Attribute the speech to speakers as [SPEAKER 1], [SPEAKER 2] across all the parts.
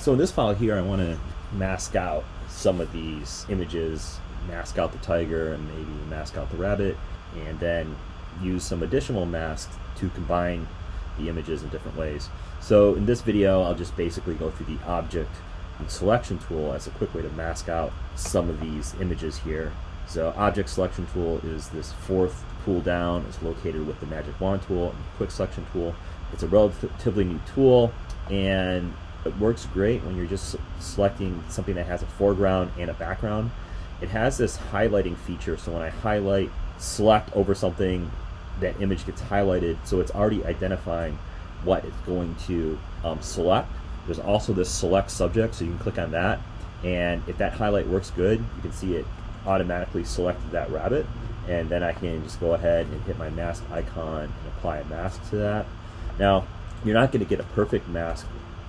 [SPEAKER 1] So in this file here, I want to mask out some of these images, mask out the tiger and maybe mask out the rabbit, and then use some additional masks to combine the images in different ways. So in this video, I'll just basically go through the object selection tool as a quick way to mask out some of these images here. So object selection tool is this fourth tool down. It's located with the magic wand tool and quick selection tool. It's a relatively new tool, and it works great when you're just selecting something that has a foreground and a background. It has this highlighting feature, so when I highlight, select over something, that image gets highlighted, so it's already identifying what it's going to select. There's also this select subject, so you can click on that, and if that highlight works good, you can see it automatically selected that rabbit, and then I can just go ahead and hit my mask icon and apply a mask to that. Now, you're not going to get a perfect mask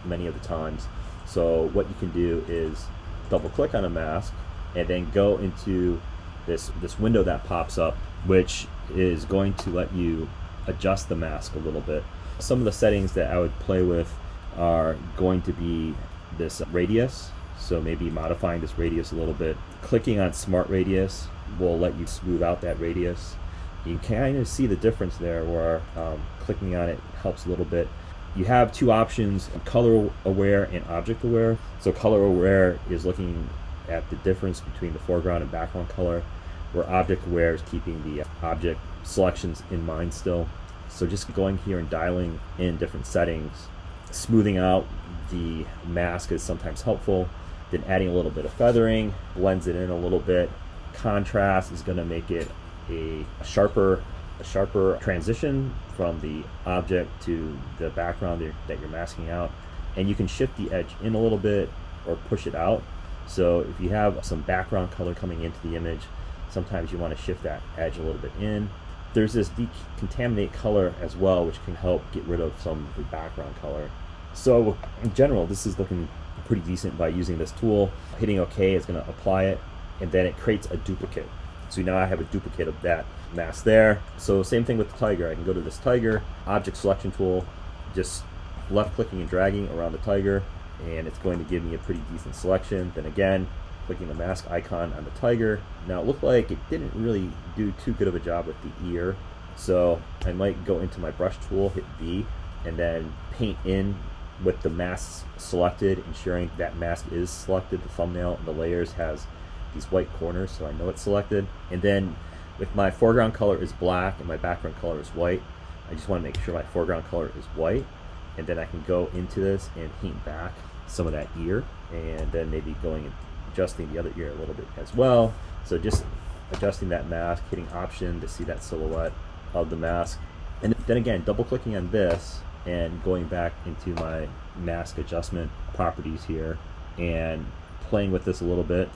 [SPEAKER 1] many of the times, so what you can do is double click on a mask and then go into this window that pops up, which is going to let you adjust the mask a little bit. Some of the settings that I would play with are going to be this radius, so maybe modifying this radius a little bit. Clicking on Smart Radius will let you smooth out that radius. You can kind of see the difference there where clicking on it helps a little bit. You have two options, color aware and object aware. So color aware is looking at the difference between the foreground and background color, where object aware is keeping the object selections in mind still. So just going here and dialing in different settings, smoothing out the mask is sometimes helpful. Then adding a little bit of feathering, blends it in a little bit. Contrast is going to make it a sharper transition from the object to the background that you're masking out. And you can shift the edge in a little bit or push it out. So if you have some background color coming into the image, sometimes you want to shift that edge a little bit in. There's this decontaminate color as well, which can help get rid of some of the background color. So in general, this is looking pretty decent by using this tool. Hitting OK is going to apply it, and then it creates a duplicate. So now I have a duplicate of that mask there. So same thing with the tiger. I can go to this tiger, object selection tool, just left clicking and dragging around the tiger, and it's going to give me a pretty decent selection. Then again, clicking the mask icon on the tiger. Now it looked like it didn't really do too good of a job with the ear, so I might go into my brush tool, hit V, and then paint in with the mask selected, ensuring that mask is selected. The thumbnail and the layers has these white corners, so I know it's selected. And then if my foreground color is black and my background color is white, I just want to make sure my foreground color is white, and then I can go into this and paint back some of that ear, and then maybe going and adjusting the other ear a little bit as well. So just adjusting that mask, hitting Option to see that silhouette of the mask, and then again double clicking on this and going back into my mask adjustment properties here and playing with this a little bit.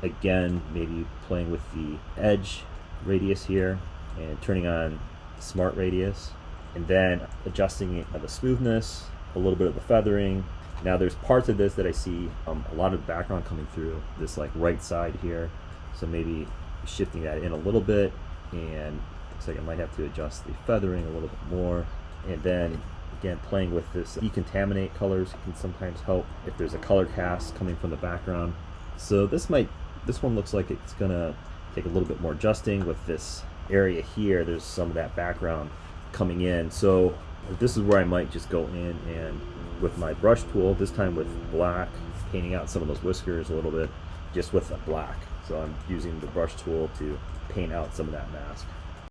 [SPEAKER 1] Again, maybe playing with the edge radius here and turning on Smart Radius, and then adjusting it, the smoothness, a little bit of the feathering. Now there's parts of this that I see a lot of background coming through this like right side here, so maybe shifting that in a little bit, and looks like I might have to adjust the feathering a little bit more. And then again, playing with this decontaminate colors can sometimes help if there's a color cast coming from the background. So this one looks like it's gonna take a little bit more adjusting. With this area here, there's some of that background coming in, so this is where I might just go in and with my brush tool, this time with black, painting out some of those whiskers a little bit just with a black. So I'm using the brush tool to paint out some of that mask.